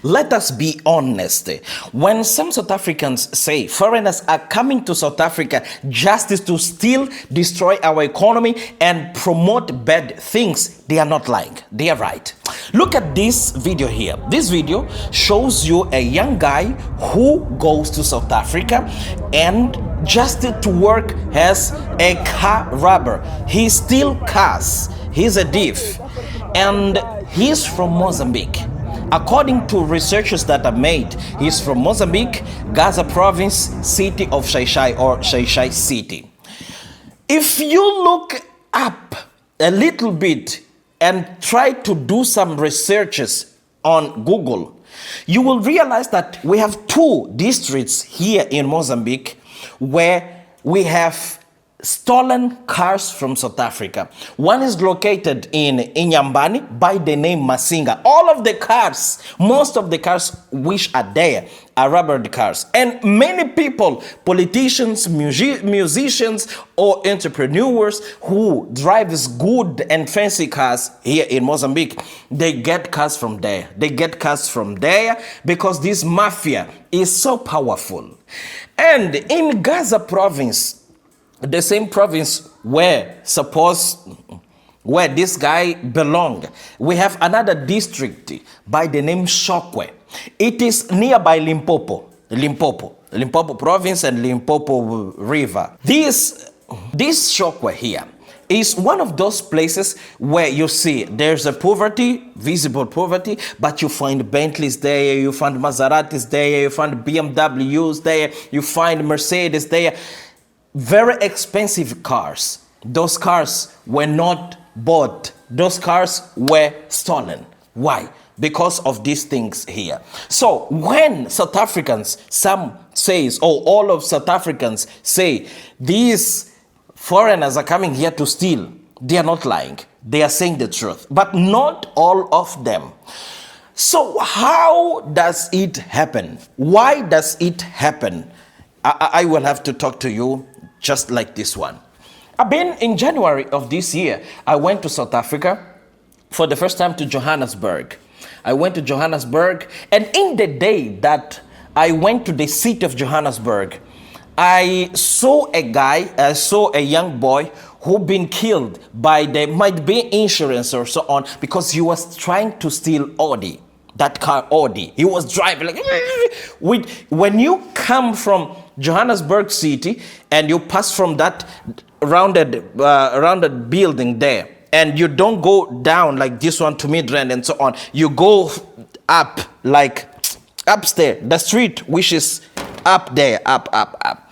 Let us be honest. When some South Africans say foreigners are coming to South Africa just to steal, destroy our economy, and promote bad things, they are not lying. They are right. Look at this video here. This video shows you a young guy who goes to South Africa and just to work as a car robber. He steals cars. He's a thief. And he's from Mozambique. According to researchers that are made, he's from Mozambique, Gaza province, city of Xai-Xai or Xai-Xai city. If you look up a little bit and try to do some researches on Google, you will realize that we have two districts here in Mozambique where we have stolen cars from South Africa. One is located in Inyambani by the name Masinga. All of the cars, most of the cars which are there are rubbered cars. And many people, politicians, musicians, or entrepreneurs who drives good and fancy cars here in Mozambique, they get cars from there. They get cars from there because this mafia is so powerful. And in Gaza province, the same province where this guy belonged, we have another district by the name Shokwe. It is nearby Limpopo province and Limpopo river. This Shokwe here is one of those places where you see there's a poverty, visible poverty, but you find Bentleys there, you find Maseratis there, you find BMWs there, you find Mercedes there. Very expensive cars. Those cars were not bought. Those cars were stolen. Why? Because of these things here. So when South Africans, some says, or all of South Africans say, these foreigners are coming here to steal, they are not lying. They are saying the truth. But not all of them. So how does it happen? Why does it happen? I will have to talk to you just like this one. In January of this year, I went to South Africa for the first time to Johannesburg. I went to Johannesburg, and in the day that I went to the city of Johannesburg, I saw a young boy who been killed by might be insurance or so on because he was trying to steal Audi. That car Audi. He was driving like when you come from Johannesburg city and you pass from that rounded building there, and you don't go down like this one to Midrand and so on. You go up like upstairs, the street which is up there, up.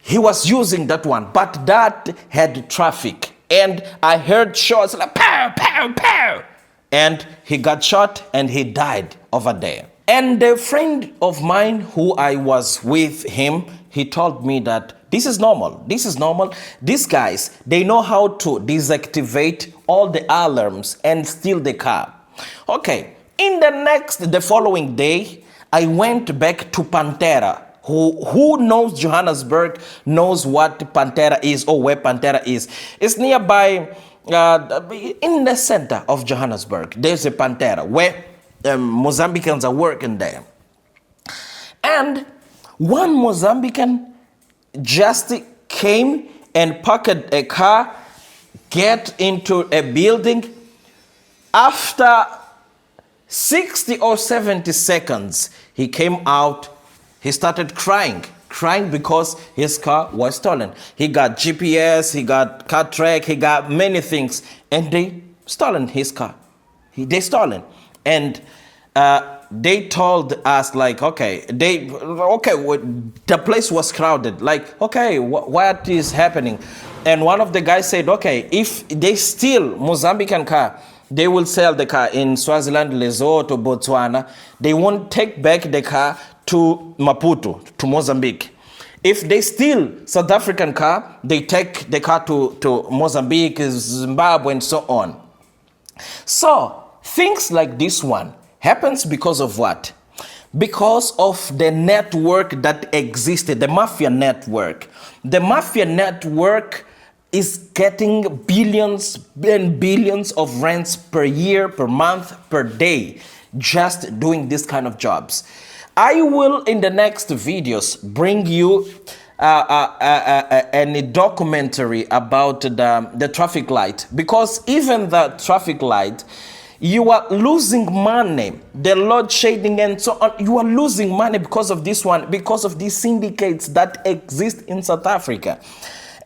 He was using that one, but that had traffic, and I heard shots like pow, pow, pow. And he got shot and he died over there. And a friend of mine who I was with him, he told me that this is normal. This is normal. These guys, they know how to deactivate all the alarms and steal the car. Okay, the following day, I went back to Pantera. Who knows Johannesburg knows what Pantera is or where Pantera is. It's nearby. In the center of Johannesburg, there's a Pantera where Mozambicans are working there. And one Mozambican just came and parked a car, get into a building. After 60 or 70 seconds, he came out, he started crying because his car was stolen. He got GPS, he got car track, he got many things, and they stolen his car. They stolen, and they told us like, the place was crowded. Like, okay, what is happening? And one of the guys said, okay, if they steal Mozambican car, they will sell the car in Swaziland, Lesotho, Botswana. They won't take back the car to Maputo, to Mozambique. If they steal South African car, they take the car to Mozambique, Zimbabwe, and so on. So things like this one happens because of what? Because of the network that existed, the mafia network. The mafia network is getting billions and billions of rents per year, per month, per day. just doing this kind of jobs. I will, in the next videos, bring you a documentary about the traffic light, because even the traffic light, you are losing money, the load shading and so on. You are losing money because of this one, because of these syndicates that exist in South Africa.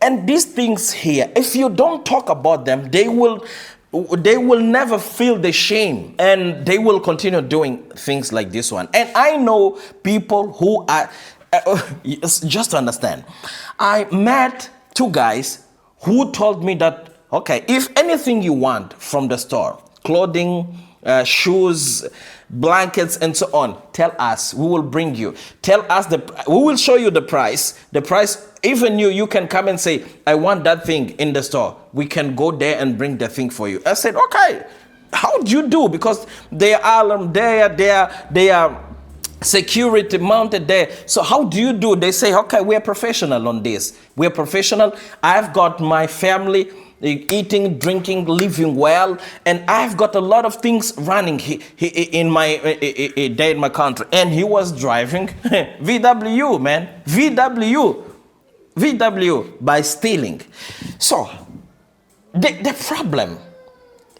And these things here, if you don't talk about them, they will never feel the shame, and they will continue doing things like this one. And I know people who are, just to understand, I met two guys who told me that, okay, if anything you want from the store, clothing, shoes, blankets, and so on, tell us, we will bring you. Tell us, we will show you the price. The price, even you can come and say, I want that thing in the store. We can go there and bring the thing for you. I said, okay, how do you do? Because they are they are security mounted there. So how do you do? They say, okay, we are professional on this. We are professional. I've got my family eating, drinking, living well, and I've got a lot of things running in my day in my country. And he was driving VW, man, VW by stealing. So the problem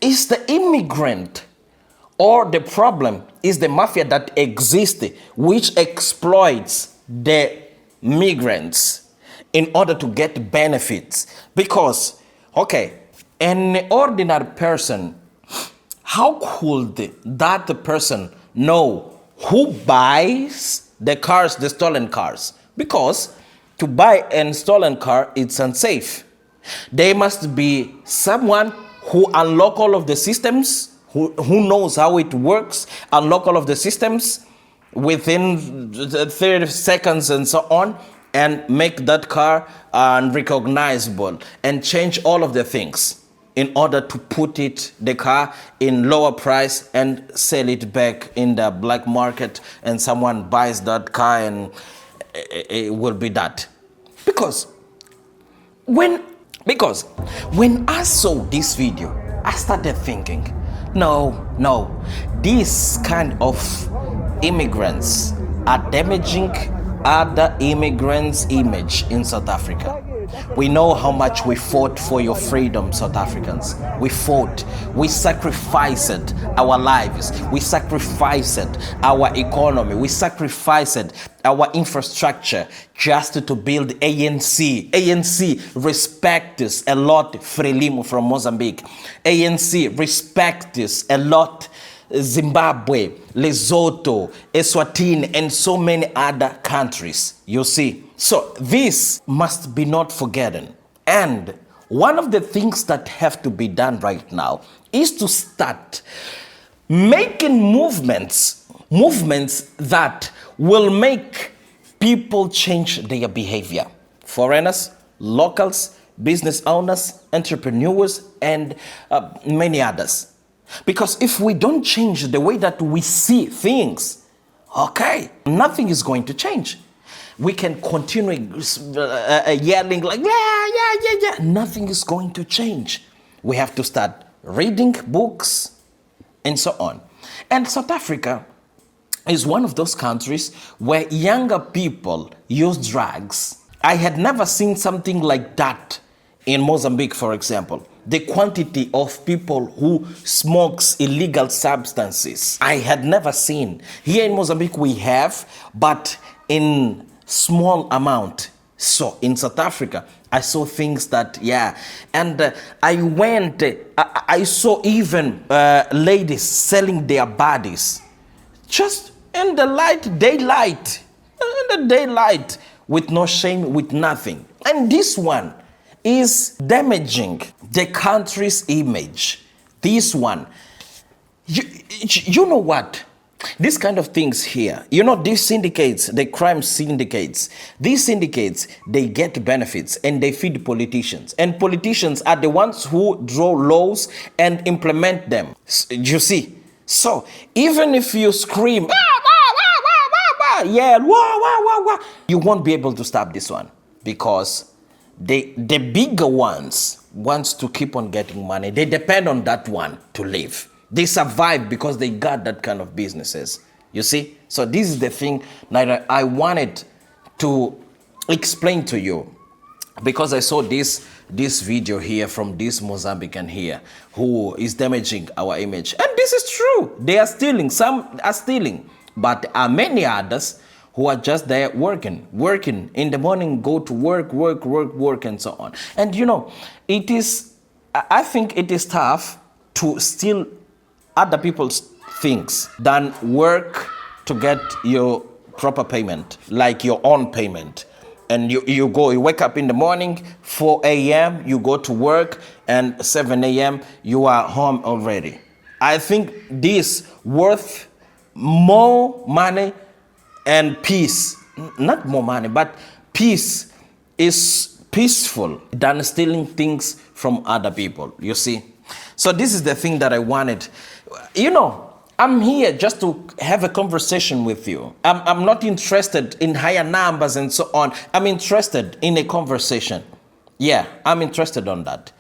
is the immigrant, or the problem is the mafia that exists, which exploits the migrants in order to get benefits. Because, okay, an ordinary person, how could that person know who buys the cars, the stolen cars? Because to buy a stolen car, it's unsafe. There must be someone who unlock all of the systems, who knows how it works, unlock all of the systems within 30 seconds and so on, and make that car unrecognizable and change all of the things in order to put the car in lower price and sell it back in the black market, and someone buys that car and it will be that. Because when I saw this video, I started thinking, no, these kind of immigrants are damaging other immigrants' image in South Africa. We know how much we fought for your freedom, South Africans. We fought, we sacrificed our lives, we sacrificed our economy, we sacrificed our infrastructure just to build ANC. ANC respects a lot Frelimo from Mozambique. ANC respects a lot Zimbabwe, Lesotho, Eswatini, and so many other countries, you see. So this must be not forgotten. And one of the things that have to be done right now is to start making movements that will make people change their behavior. Foreigners, locals, business owners, entrepreneurs, and many others. Because if we don't change the way that we see things, okay, nothing is going to change. We can continue yelling like, yeah. Nothing is going to change. We have to start reading books and so on. And South Africa is one of those countries where younger people use drugs. I had never seen something like that in Mozambique, for example. The quantity of people who smokes illegal substances, I had never seen. Here in Mozambique we have, but in small amount. So in South Africa, I saw things that, and I saw even ladies selling their bodies just in the daylight, with no shame, with nothing. And this one is damaging the country's image. This one, you know what? These kind of things here, these syndicates, the crime syndicates, these syndicates, they get benefits and they feed politicians. And politicians are the ones who draw laws and implement them. You see? So even if you scream, you won't be able to stop this one, because the bigger ones wants to keep on getting money. They depend on that one to live. They survive because they got that kind of businesses. You see? So this is the thing that I wanted to explain to you, because I saw this video here from this Mozambican here who is damaging our image. And this is true. They are stealing. Some are stealing. But there are many others who are just there working in the morning, go to work, and so on. And you know, I think it is tough to steal other people's things than work to get your proper payment, like your own payment. And you wake up in the morning, 4 a.m., you go to work, and 7 a.m., you are home already. I think this worth more money and peace. Not more money, but peace is peaceful than stealing things from other people, you see. So this is the thing that I wanted. You know, I'm here just to have a conversation with you. I'm not interested in higher numbers and so on. I'm interested in a conversation. Yeah, I'm interested on that.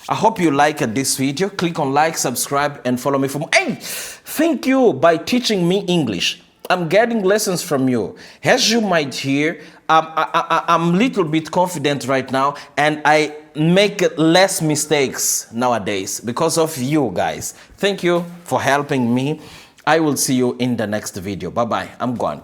I hope you like this video. Click on like, subscribe, and follow me for more. Hey, thank you by teaching me English. I'm getting lessons from you. As you might hear, I'm a little bit confident right now, and I make less mistakes nowadays because of you guys. Thank you for helping me. I will see you in the next video. Bye-bye. I'm gone.